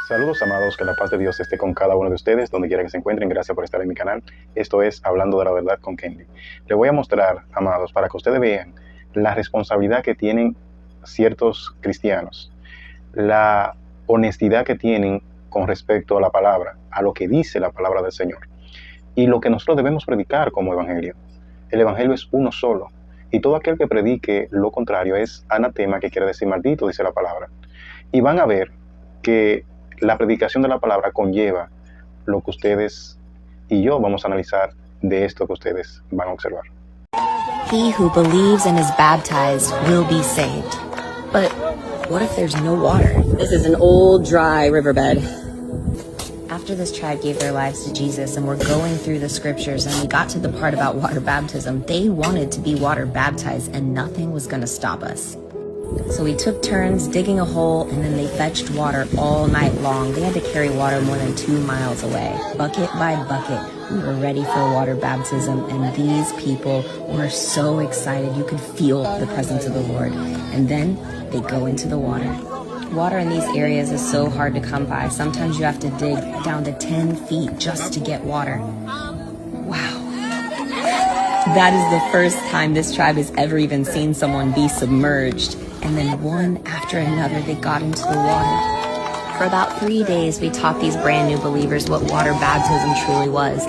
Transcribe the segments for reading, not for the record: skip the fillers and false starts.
Saludos amados, que la paz de Dios esté con cada uno de ustedes, donde quiera que se encuentren. Gracias por estar en mi canal. Esto es Hablando de la Verdad con Kenny. Le voy a mostrar, amados, para que ustedes vean la responsabilidad que tienen ciertos cristianos, la honestidad que tienen con respecto a la palabra, a lo que dice la palabra del Señor, y lo que nosotros debemos predicar como evangelio. El evangelio es uno solo, y todo aquel que predique lo contrario es anatema, que quiere decir maldito, dice la palabra. Y van a ver que la predicación de la palabra conlleva lo que ustedes y yo vamos a analizar de esto que ustedes van a observar. He who believes and is baptized will be saved. But what if there's no water? This is an old, dry riverbed. After this tribe gave their lives to Jesus and were going through the scriptures and we got to the part about water baptism, they wanted to be water baptized and nothing was going to stop us. So we took turns digging a hole and then they fetched water all night long. They had to carry water more than 2 miles away. Bucket by bucket, we were ready for water baptism, and these people were so excited. You could feel the presence of the Lord. And then they go into the water. Water in these areas is so hard to come by. Sometimes you have to dig down to 10 feet just to get water. Wow. That is the first time this tribe has ever even seen someone be submerged. And then one after another, they got into the water. For about 3 days, we taught these brand new believers what water baptism truly was.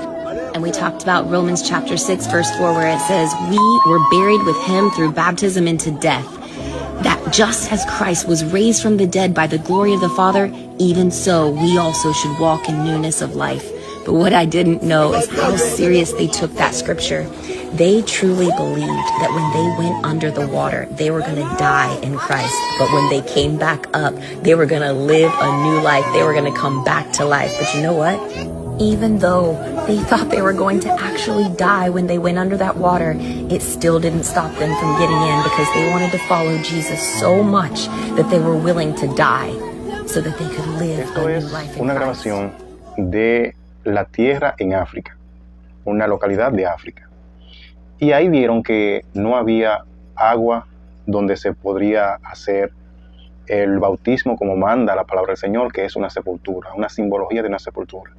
And we talked about Romans chapter 6, verse 4, where it says, we were buried with him through baptism into death. That just as Christ was raised from the dead by the glory of the Father, even so we also should walk in newness of life. But what I didn't know is how serious they took that scripture. They truly believed that when they went under the water, they were going to die in Christ. But when they came back up, they were going to live a new life. They were going to come back to life. But you know what? Even though they thought they were going to actually die when they went under that water, it still didn't stop them from getting in because they wanted to follow Jesus so much that they were willing to die so that they could live Esto a new es life in una Christ. grabación de la tierra en África, una localidad de África. Y ahí vieron que no había agua donde se podría hacer el bautismo como manda la palabra del Señor, que es una sepultura, una simbología de una sepultura.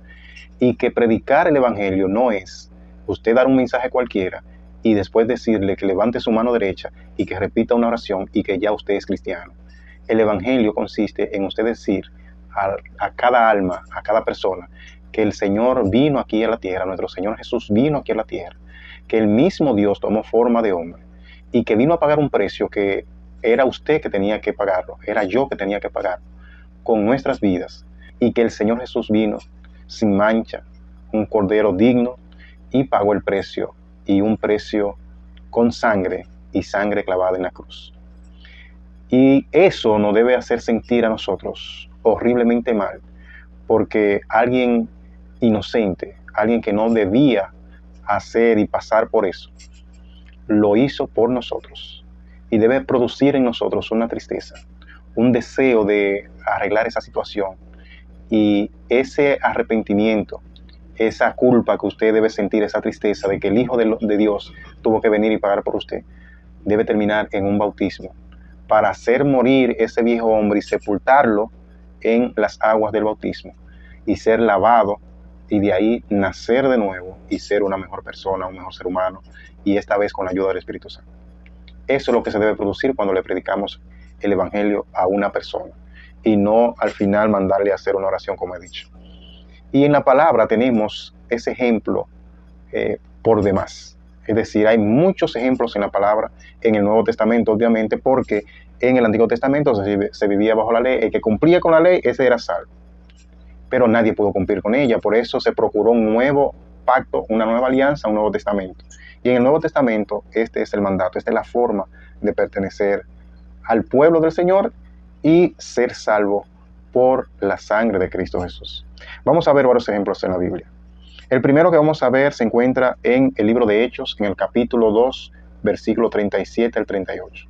Y que predicar el evangelio no es usted dar un mensaje cualquiera y después decirle que levante su mano derecha y que repita una oración y que ya usted es cristiano. El evangelio consiste en usted decir a cada alma, a cada persona, que el Señor vino aquí a la tierra, nuestro Señor Jesús vino aquí a la tierra, que el mismo Dios tomó forma de hombre y que vino a pagar un precio que era usted que tenía que pagarlo, era yo que tenía que pagarlo con nuestras vidas, y que el Señor Jesús vino sin mancha, un cordero digno, y pagó el precio, y un precio con sangre, y sangre clavada en la cruz. Y eso nos debe hacer sentir a nosotros horriblemente mal, porque alguien inocente, alguien que no debía hacer y pasar por eso, lo hizo por nosotros, y debe producir en nosotros una tristeza, un deseo de arreglar esa situación, y ese arrepentimiento, esa culpa que usted debe sentir, esa tristeza de que el Hijo de Dios tuvo que venir y pagar por usted, debe terminar en un bautismo para hacer morir ese viejo hombre y sepultarlo en las aguas del bautismo y ser lavado, y de ahí nacer de nuevo y ser una mejor persona, un mejor ser humano, y esta vez con la ayuda del Espíritu Santo. Eso es lo que se debe producir cuando le predicamos el evangelio a una persona, y no al final mandarle a hacer una oración, como he dicho. Y en la palabra tenemos ese ejemplo por demás. Es decir, hay muchos ejemplos en la palabra, en el Nuevo Testamento, obviamente, porque en el Antiguo Testamento se vivía bajo la ley. El que cumplía con la ley, ese era salvo. Pero nadie pudo cumplir con ella. Por eso se procuró un nuevo pacto, una nueva alianza, un Nuevo Testamento. Y en el Nuevo Testamento, este es el mandato, esta es la forma de pertenecer al pueblo del Señor y ser salvo por la sangre de Cristo Jesús. Vamos a ver varios ejemplos en la Biblia. El primero que vamos a ver se encuentra en el libro de Hechos, en el capítulo 2, versículo 37 al 38.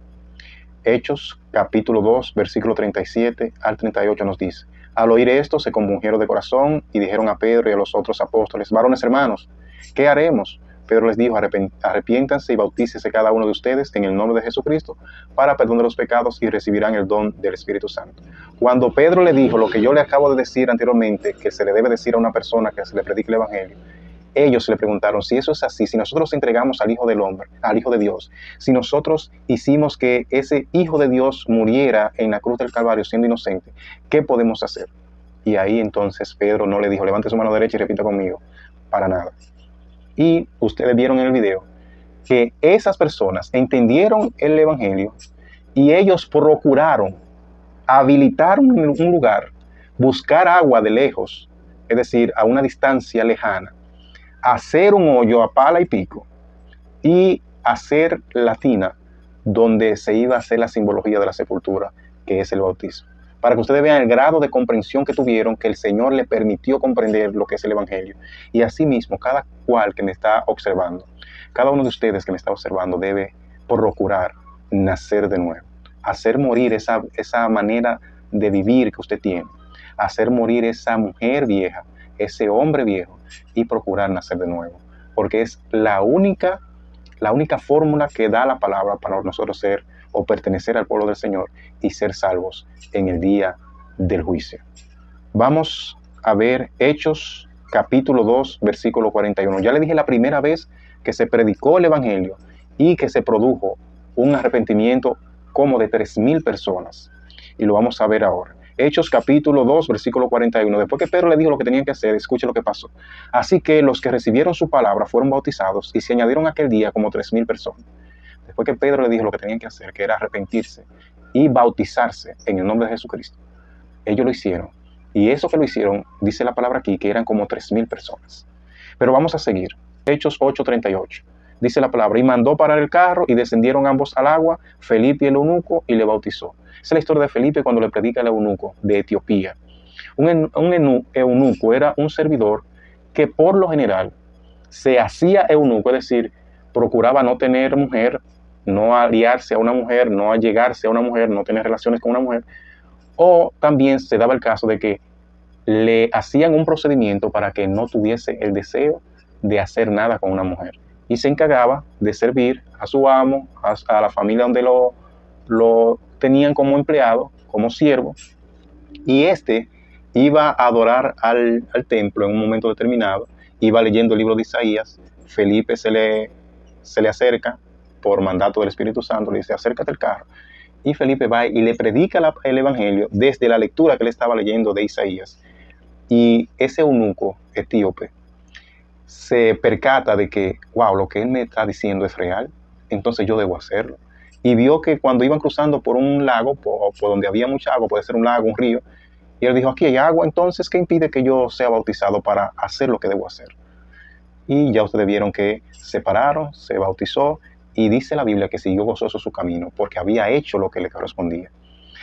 Hechos, capítulo 2, versículo 37 al 38 nos dice: al oír esto, se compungieron de corazón y dijeron a Pedro y a los otros apóstoles: varones hermanos, ¿qué haremos? Pedro les dijo, arrepiéntanse y bautícese cada uno de ustedes en el nombre de Jesucristo para perdón de los pecados y recibirán el don del Espíritu Santo. Cuando Pedro le dijo lo que yo le acabo de decir anteriormente, que se le debe decir a una persona que se le predique el Evangelio, ellos le preguntaron, si eso es así, si nosotros entregamos al Hijo del Hombre, al Hijo de Dios, si nosotros hicimos que ese Hijo de Dios muriera en la cruz del Calvario siendo inocente, ¿qué podemos hacer? Y ahí entonces Pedro no le dijo, levante su mano derecha y repita conmigo, para nada. Y ustedes vieron en el video que esas personas entendieron el Evangelio y ellos procuraron habilitar un lugar, buscar agua de lejos, es decir, a una distancia lejana, hacer un hoyo a pala y pico y hacer la tina donde se iba a hacer la simbología de la sepultura, que es el bautismo. Para que ustedes vean el grado de comprensión que tuvieron, que el Señor le permitió comprender lo que es el Evangelio. Y asimismo, cada cual que me está observando, cada uno de ustedes que me está observando debe procurar nacer de nuevo, hacer morir esa manera de vivir que usted tiene, hacer morir esa mujer vieja, ese hombre viejo, y procurar nacer de nuevo, porque es la única fórmula que da la palabra para nosotros ser o pertenecer al pueblo del Señor y ser salvos en el día del juicio. Vamos a ver Hechos capítulo 2, versículo 41. Ya le dije la primera vez que se predicó el Evangelio y que se produjo un arrepentimiento como de 3,000 personas. Y lo vamos a ver ahora. Hechos capítulo 2, versículo 41. Después que Pedro le dijo lo que tenían que hacer, escuche lo que pasó. Así que los que recibieron su palabra fueron bautizados y se añadieron aquel día como 3,000 personas. Después que Pedro le dijo lo que tenían que hacer, que era arrepentirse y bautizarse en el nombre de Jesucristo, ellos lo hicieron. Y eso que lo hicieron, dice la palabra aquí, que eran como 3,000 personas. Pero vamos a seguir. Hechos 8:38. Dice la palabra, y mandó parar el carro y descendieron ambos al agua, Felipe y el eunuco, y le bautizó. Esa es la historia de Felipe cuando le predica al eunuco de Etiopía. Un eunuco era un servidor que por lo general se hacía eunuco, es decir, procuraba no tener mujer, no aliarse a una mujer, no allegarse a una mujer, no tener relaciones con una mujer, o también se daba el caso de que le hacían un procedimiento para que no tuviese el deseo de hacer nada con una mujer. Y se encargaba de servir a su amo, a la familia donde lo tenían como empleado, como siervo, y iba a adorar al templo en un momento determinado, iba leyendo el libro de Isaías. Felipe se le acerca por mandato del Espíritu Santo, le dice, acércate al carro, y Felipe va y le predica el Evangelio desde la lectura que él estaba leyendo de Isaías. Y ese eunuco etíope se percata de que, wow, lo que él me está diciendo es real, entonces yo debo hacerlo. Y vio que cuando iban cruzando por un lago, por donde había mucha agua, puede ser un lago, un río, y él dijo, aquí hay agua, entonces, ¿qué impide que yo sea bautizado para hacer lo que debo hacer? Y ya ustedes vieron que se pararon, se bautizó, y dice la Biblia que siguió gozoso su camino, porque había hecho lo que le correspondía.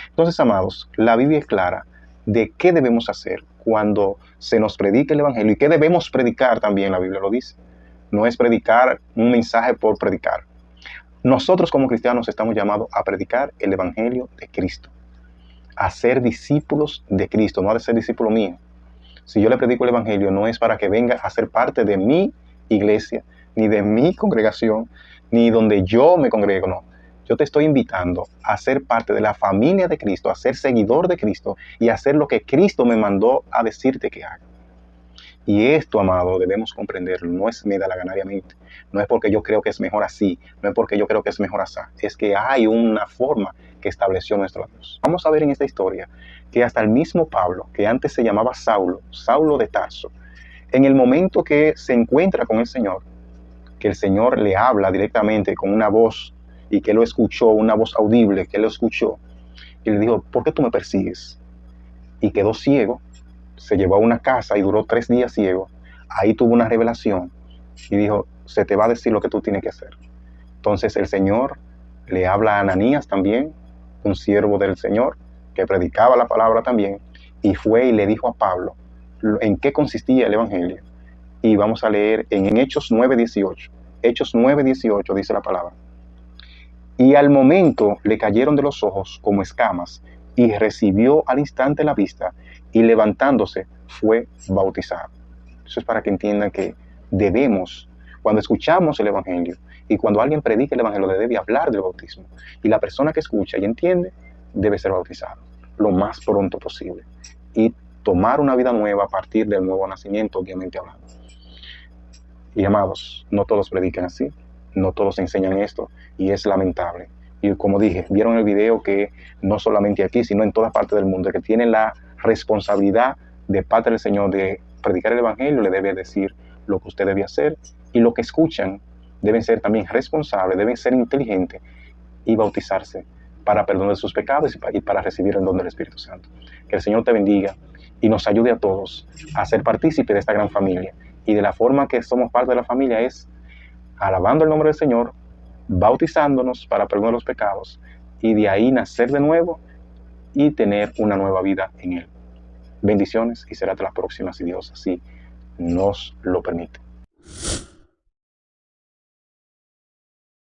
Entonces, amados, la Biblia es clara de qué debemos hacer cuando se nos predica el Evangelio, y qué debemos predicar también, la Biblia lo dice. No es predicar un mensaje por predicar. Nosotros como cristianos estamos llamados a predicar el Evangelio de Cristo, a ser discípulos de Cristo, no a ser discípulo mío. Si yo le predico el Evangelio, no es para que venga a ser parte de mi iglesia, ni de mi congregación, ni donde yo me congrego, no. Yo te estoy invitando a ser parte de la familia de Cristo, a ser seguidor de Cristo y a hacer lo que Cristo me mandó a decirte que haga. Y esto, amado, debemos comprenderlo. No es me da la ganariamente. No es porque yo creo que es mejor así. No es porque yo creo que es mejor así. Es que hay una forma que estableció nuestro Dios. Vamos a ver en esta historia que hasta el mismo Pablo, que antes se llamaba Saulo, Saulo de Tarso, en el momento que se encuentra con el Señor, que el Señor le habla directamente con una voz y que lo escuchó, una voz audible que lo escuchó, y le dijo, ¿por qué tú me persigues? Y quedó ciego. Se llevó a una casa y duró 3 días ciego. Ahí tuvo una revelación y dijo, se te va a decir lo que tú tienes que hacer. Entonces el Señor le habla a Ananías también, un siervo del Señor, que predicaba la palabra también, y fue y le dijo a Pablo en qué consistía el Evangelio. Y vamos a leer en Hechos 9:18. Hechos 9:18 dice la palabra. Y al momento le cayeron de los ojos como escamas, y recibió al instante la vista, y levantándose fue bautizado. Eso es para que entiendan que debemos, Cuando escuchamos el Evangelio y cuando alguien predica el Evangelio, le debe hablar del bautismo. Y la persona que escucha y entiende debe ser bautizado lo más pronto posible y tomar una vida nueva a partir del nuevo nacimiento, obviamente hablando. Y amados, no todos predican así, no todos enseñan esto, y es lamentable. Y como dije, vieron el video que no solamente aquí, sino en todas partes del mundo, que tienen la responsabilidad de parte del Señor de predicar el Evangelio, le debe decir lo que usted debe hacer, y lo que escuchan deben ser también responsables, deben ser inteligentes y bautizarse para perdón de sus pecados y para recibir el don del Espíritu Santo. Que el Señor te bendiga y nos ayude a todos a ser partícipes de esta gran familia. Y de la forma que somos parte de la familia es alabando el nombre del Señor, bautizándonos para perdón de los pecados y de ahí nacer de nuevo y tener una nueva vida en Él. Bendiciones y será hasta la próxima si Dios así nos lo permite.